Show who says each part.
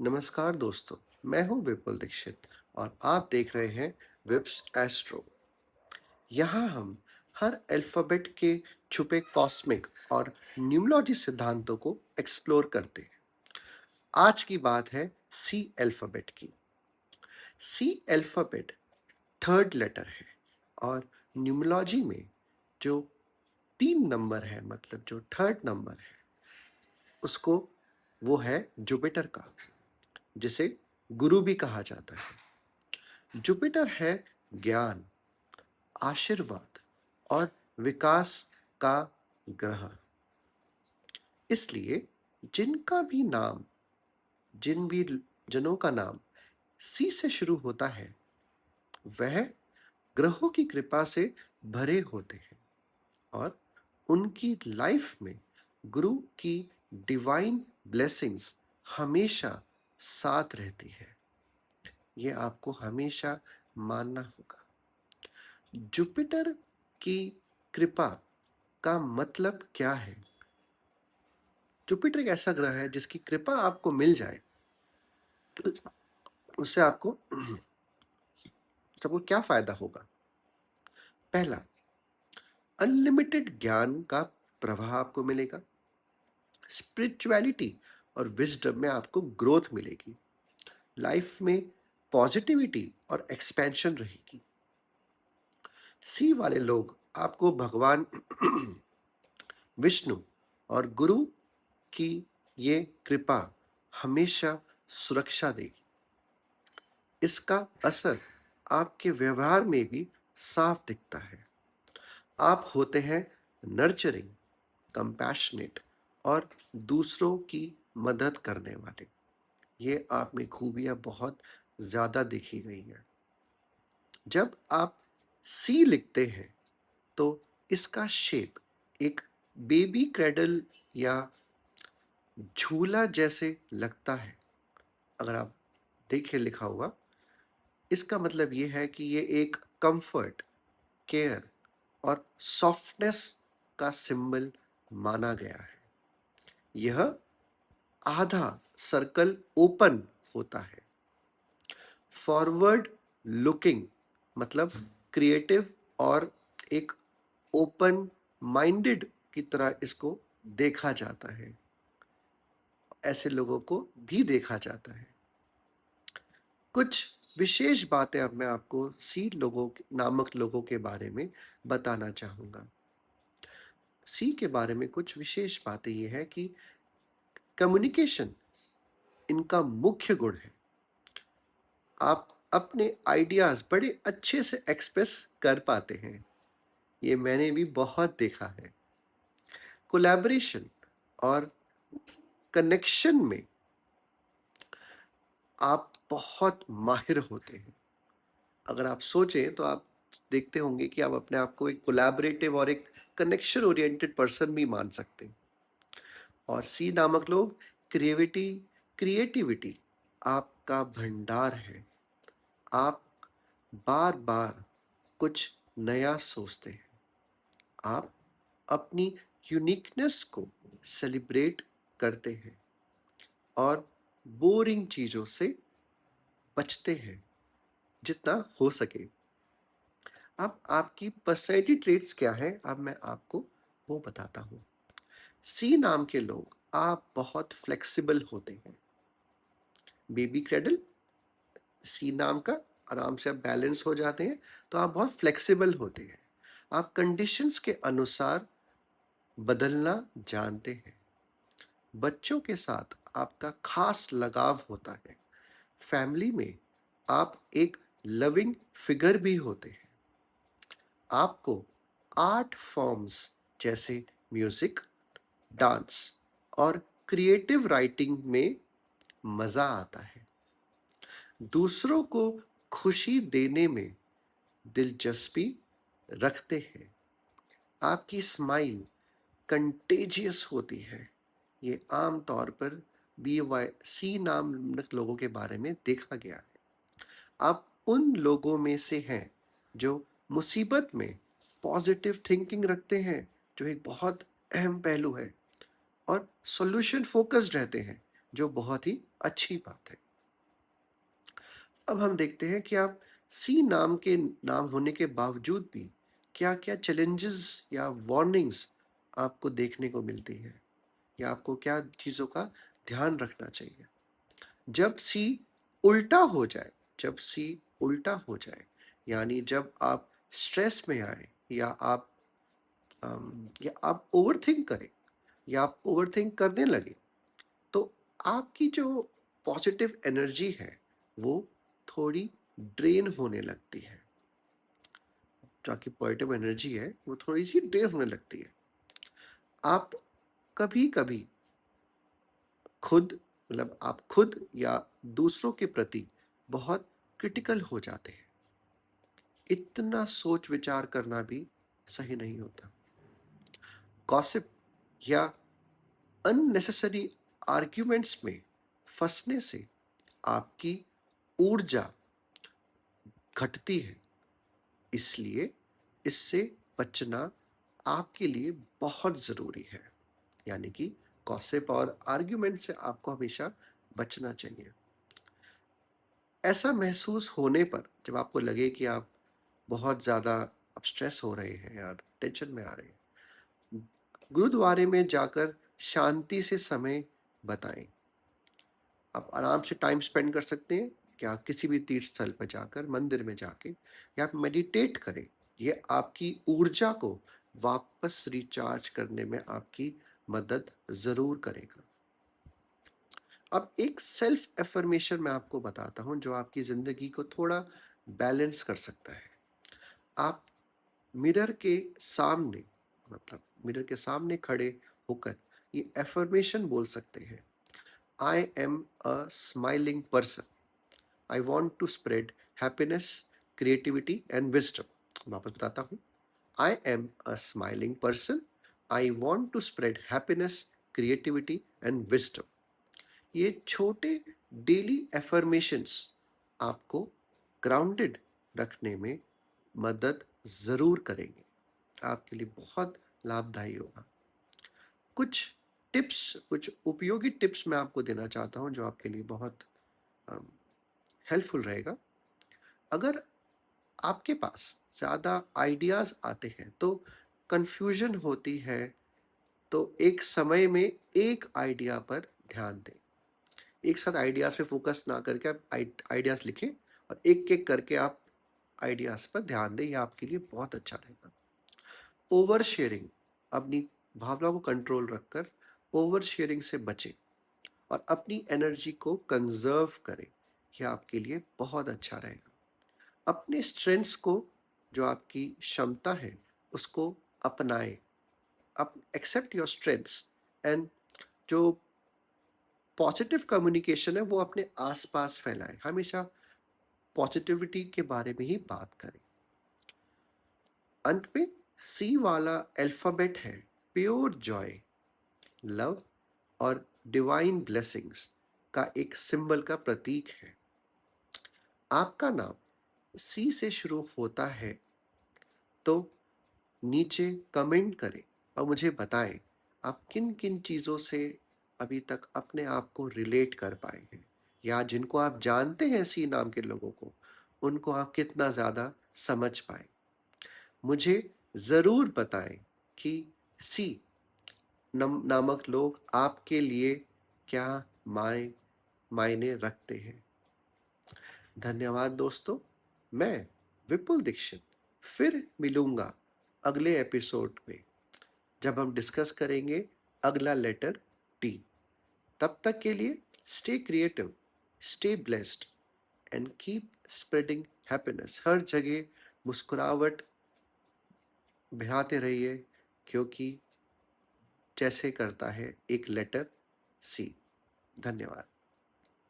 Speaker 1: नमस्कार दोस्तों, मैं हूं विपुल दीक्षित और आप देख रहे हैं विप्स एस्ट्रो। यहाँ हम हर अल्फ़ाबेट के छुपे कॉस्मिक और न्यूमरोलॉजी सिद्धांतों को एक्सप्लोर करते हैं। आज की बात है सी अल्फ़ाबेट की। सी अल्फ़ाबेट थर्ड लेटर है और न्यूमरोलॉजी में जो 3 नंबर है, मतलब जो थर्ड नंबर है, उसको वो है जुपिटर का, जिसे गुरु भी कहा जाता है। जुपिटर है ज्ञान, आशीर्वाद और विकास का ग्रह। इसलिए जिनका भी नाम जिन भी जनों का नाम सी से शुरू होता है, वह ग्रहों की कृपा से भरे होते हैं और उनकी लाइफ में गुरु की डिवाइन ब्लेसिंग्स हमेशा साथ रहती है। ये आपको हमेशा मानना होगा। जुपिटर की कृपा का मतलब क्या है? जुपिटर एक ऐसा ग्रह है जिसकी कृपा आपको मिल जाए तो उससे आपको सबको क्या फायदा होगा? पहला, अनलिमिटेड ज्ञान का प्रवाह आपको मिलेगा। स्पिरिचुअलिटी और विजडम में आपको ग्रोथ मिलेगी। लाइफ में पॉजिटिविटी और एक्सपेंशन रहेगी। सी वाले लोग आपको भगवान विष्णु और गुरु की ये कृपा हमेशा सुरक्षा देगी। इसका असर आपके व्यवहार में भी साफ दिखता है। आप होते हैं नर्चरिंग, कंपैशनेट और दूसरों की मदद करने वाले। ये आप में खूबियां बहुत ज्यादा देखी गई हैं। जब आप सी लिखते हैं तो इसका शेप एक बेबी क्रेडल या झूला जैसे लगता है। अगर आप देखें लिखा हुआ, इसका मतलब ये है कि ये एक कंफर्ट, केयर और सॉफ्टनेस का सिंबल माना गया है। यह आधा सर्कल ओपन होता है। फॉरवर्ड लुकिंग मतलब क्रिएटिव और एक ओपन माइंडेड की तरह इसको देखा जाता है। ऐसे लोगों को भी देखा जाता है। कुछ विशेष बातें अब मैं आपको सी लोगों नामक लोगों के बारे में बताना चाहूंगा। सी के बारे में कुछ विशेष बातें ये है कि कम्युनिकेशन इनका मुख्य गुण है। आप अपने आइडियाज बड़े अच्छे से एक्सप्रेस कर पाते हैं। ये मैंने भी बहुत देखा है। कोलैबोरेशन और कनेक्शन में आप बहुत माहिर होते हैं। अगर आप सोचें तो आप देखते होंगे कि आप अपने आप को एक कोलैबोरेटिव और एक कनेक्शन ओरिएंटेड पर्सन भी मान सकते हैं। और सी नामक लोग क्रिएटिविटी आपका भंडार है। आप बार बार कुछ नया सोचते हैं। आप अपनी यूनिकनेस को सेलिब्रेट करते हैं और बोरिंग चीजों से बचते हैं जितना हो सके। अब आपकी पर्सनैलिटी ट्रेट्स क्या है, अब मैं आपको वो बताता हूँ। सी नाम के लोग आप बहुत फ्लेक्सिबल होते हैं। बेबी क्रेडल सी नाम का, आराम से आप बैलेंस हो जाते हैं, तो आप बहुत फ्लेक्सिबल होते हैं। आप कंडीशंस के अनुसार बदलना जानते हैं। बच्चों के साथ आपका खास लगाव होता है। फैमिली में आप एक लविंग फिगर भी होते हैं। आपको आर्ट फॉर्म्स जैसे म्यूजिक, डांस और क्रिएटिव राइटिंग में मजा आता है। दूसरों को खुशी देने में दिलचस्पी रखते हैं। आपकी स्माइल कंटेजियस होती है। ये आम तौर पर बी वाई सी नामक लोगों के बारे में देखा गया है। आप उन लोगों में से हैं जो मुसीबत में पॉजिटिव थिंकिंग रखते हैं, जो एक बहुत अहम पहलू है, और सॉल्यूशन फोकस्ड रहते हैं। जो बहुत ही अच्छी बात है। अब हम देखते हैं कि आप सी नाम के नाम होने के बावजूद भी क्या-क्या चैलेंजेस या वार्निंग्स आपको देखने को मिलती है, या आपको क्या चीज़ों का ध्यान रखना चाहिए। जब सी उल्टा हो जाए, जब सी उल्टा हो जाए, यानी जब आप स्ट्रेस में आए, या आप ओवरथिंक करें, या आप ओवरथिंक करने लगे, तो आपकी जो पॉजिटिव एनर्जी है वो थोड़ी ड्रेन होने लगती है। जो आपकी पॉजिटिव एनर्जी है वो थोड़ी सी ड्रेन होने लगती है। आप कभी कभी खुद, मतलब आप खुद या दूसरों के प्रति बहुत क्रिटिकल हो जाते हैं। इतना सोच विचार करना भी सही नहीं होता। गॉसिप या अननेसेसरी आर्ग्यूमेंट्स में फंसने से आपकी ऊर्जा घटती है, इसलिए इससे बचना आपके लिए बहुत ज़रूरी है। यानी कि गॉसिप और आर्ग्यूमेंट से आपको हमेशा बचना चाहिए। ऐसा महसूस होने पर, जब आपको लगे कि आप बहुत ज़्यादा अब स्ट्रेस हो रहे हैं या टेंशन में आ रहे हैं, गुरुद्वारे में जाकर शांति से समय बताएं। आप आराम से टाइम स्पेंड कर सकते हैं, कि आप किसी भी तीर्थ स्थल पर जाकर, मंदिर में जाके, या आप मेडिटेट करें। ये आपकी ऊर्जा को वापस रिचार्ज करने में आपकी मदद ज़रूर करेगा। अब एक सेल्फ एफर्मेशन मैं आपको बताता हूँ जो आपकी ज़िंदगी को थोड़ा बैलेंस कर सकता है। आप मिरर के सामने, मतलब मिरर के सामने खड़े होकर ये एफर्मेशन बोल सकते हैं। I am a smiling person, I want to spread happiness, creativity and wisdom. वापस बताता हूँ। I am a smiling person, I want to spread happiness, creativity and wisdom. ये छोटे डेली एफर्मेशंस आपको ग्राउंडेड रखने में मदद ज़रूर करेंगे, आपके लिए बहुत लाभदायी होगा। कुछ टिप्स, कुछ उपयोगी टिप्स मैं आपको देना चाहता हूँ जो आपके लिए बहुत हेल्पफुल रहेगा। अगर आपके पास ज़्यादा आइडियाज़ आते हैं तो कंफ्यूजन होती है, तो एक समय में एक आइडिया पर ध्यान दें। एक साथ आइडियाज़ पे फोकस ना करके आप आइडियाज़ लिखें, और एक एक करके आप आइडियाज़ पर ध्यान दें। ये आपके लिए बहुत अच्छा रहेगा। ओवर शेयरिंग, अपनी भावनाओं को कंट्रोल रखकर ओवर शेयरिंग से बचें, और अपनी एनर्जी को कंजर्व करें। यह आपके लिए बहुत अच्छा रहेगा। अपने स्ट्रेंथ्स को, जो आपकी क्षमता है, उसको अपनाएं। अप एक्सेप्ट योर स्ट्रेंथ्स, एंड जो पॉजिटिव कम्युनिकेशन है वो अपने आसपास फैलाएं। हमेशा पॉजिटिविटी के बारे में ही बात करें। अंत में सी वाला अल्फाबेट है प्योर जॉय, लव और डिवाइन ब्लेसिंग्स का एक सिंबल का प्रतीक है। आपका नाम सी से शुरू होता है, तो नीचे कमेंट करें और मुझे बताएं आप किन किन चीज़ों से अभी तक अपने आप को रिलेट कर पाए हैं, या जिनको आप जानते हैं सी नाम के लोगों को, उनको आप कितना ज़्यादा समझ पाए। मुझे ज़रूर बताएं कि सी नामक लोग आपके लिए क्या मायने रखते हैं। धन्यवाद दोस्तों। मैं विपुल दीक्षित फिर मिलूंगा अगले एपिसोड में, जब हम डिस्कस करेंगे अगला लेटर टी। तब तक के लिए stay creative, stay blessed and keep spreading happiness. हर जगह मुस्कुराहट बिहाते रहिए, क्योंकि जैसे करता है एक लेटर सी। धन्यवाद।